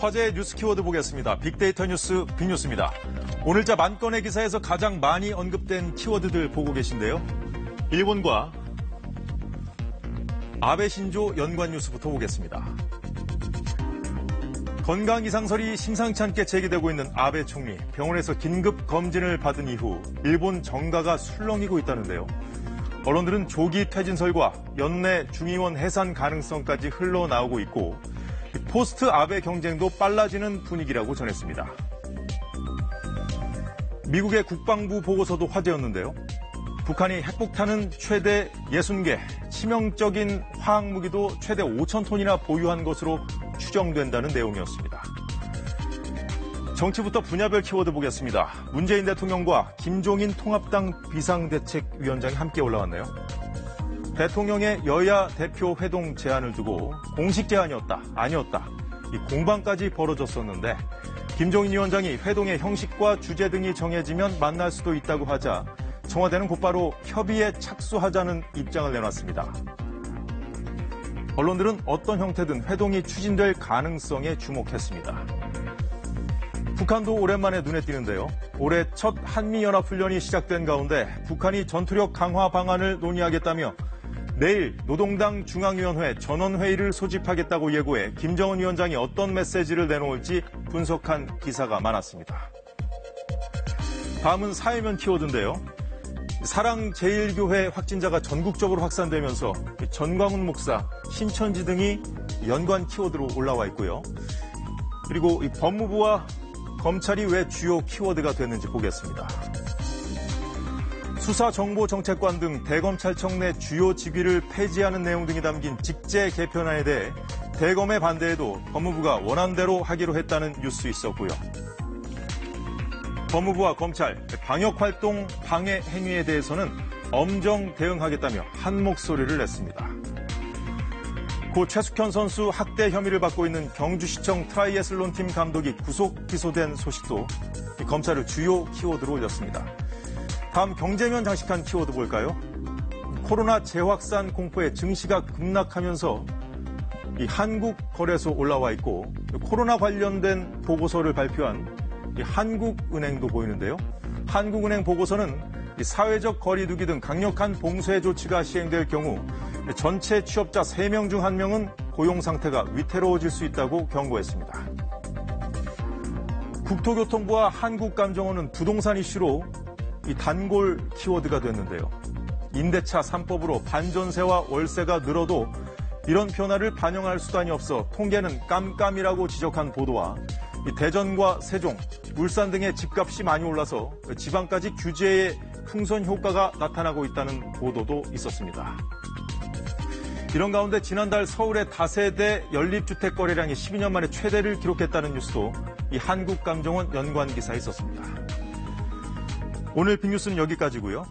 화제의 뉴스 키워드 보겠습니다. 빅데이터 뉴스 빅뉴스입니다. 오늘자 만건의 기사에서 가장 많이 언급된 키워드들 보고 계신데요. 일본과 아베 신조 연관 뉴스부터 보겠습니다. 건강 이상설이 심상치 않게 제기되고 있는 아베 총리. 병원에서 긴급 검진을 받은 이후 일본 정가가 술렁이고 있다는데요. 언론들은 조기 퇴진설과 연내 중의원 해산 가능성까지 흘러나오고 있고 포스트 아베 경쟁도 빨라지는 분위기라고 전했습니다. 미국의 국방부 보고서도 화제였는데요. 북한이 핵폭탄은 최대 60개, 치명적인 화학무기도 최대 5,000톤이나 보유한 것으로 추정된다는 내용이었습니다. 정치부터 분야별 키워드 보겠습니다. 문재인 대통령과 김종인 통합당 비상대책위원장이 함께 올라왔네요. 대통령의 여야 대표 회동 제안을 두고 공식 제안이었다, 아니었다, 이 공방까지 벌어졌었는데 김종인 위원장이 회동의 형식과 주제 등이 정해지면 만날 수도 있다고 하자 청와대는 곧바로 협의에 착수하자는 입장을 내놨습니다. 언론들은 어떤 형태든 회동이 추진될 가능성에 주목했습니다. 북한도 오랜만에 눈에 띄는데요. 올해 첫 한미연합훈련이 시작된 가운데 북한이 전투력 강화 방안을 논의하겠다며 내일 노동당 중앙위원회 전원회의를 소집하겠다고 예고해 김정은 위원장이 어떤 메시지를 내놓을지 분석한 기사가 많았습니다. 다음은 사회면 키워드인데요. 사랑제일교회 확진자가 전국적으로 확산되면서 전광훈 목사, 신천지 등이 연관 키워드로 올라와 있고요. 그리고 이 법무부와 검찰이 왜 주요 키워드가 됐는지 보겠습니다. 수사정보정책관 등 대검찰청 내 주요 직위를 폐지하는 내용 등이 담긴 직제 개편안에 대해 대검의 반대에도 법무부가 원안대로 하기로 했다는 뉴스 있었고요. 법무부와 검찰, 방역활동 방해 행위에 대해서는 엄정 대응하겠다며 한 목소리를 냈습니다. 고 최숙현 선수 학대 혐의를 받고 있는 경주시청 트라이애슬론팀 감독이 구속 기소된 소식도 검찰을 주요 키워드로 올렸습니다. 다음 경제면 장식한 키워드 볼까요? 코로나 재확산 공포에 증시가 급락하면서 이 한국거래소 올라와 있고 코로나 관련된 보고서를 발표한 이 한국은행도 보이는데요. 한국은행 보고서는 이 사회적 거리두기 등 강력한 봉쇄 조치가 시행될 경우 전체 취업자 3명 중 1명은 고용 상태가 위태로워질 수 있다고 경고했습니다. 국토교통부와 한국감정원은 부동산 이슈로 이 단골 키워드가 됐는데요. 임대차 3법으로 반전세와 월세가 늘어도 이런 변화를 반영할 수단이 없어 통계는 깜깜이라고 지적한 보도와 대전과 세종, 울산 등의 집값이 많이 올라서 지방까지 규제의 풍선 효과가 나타나고 있다는 보도도 있었습니다. 이런 가운데 지난달 서울의 다세대 연립주택 거래량이 12년 만에 최대를 기록했다는 뉴스도 이 한국감정원 연관 기사에 있었습니다. 오늘 빅뉴스는 여기까지고요.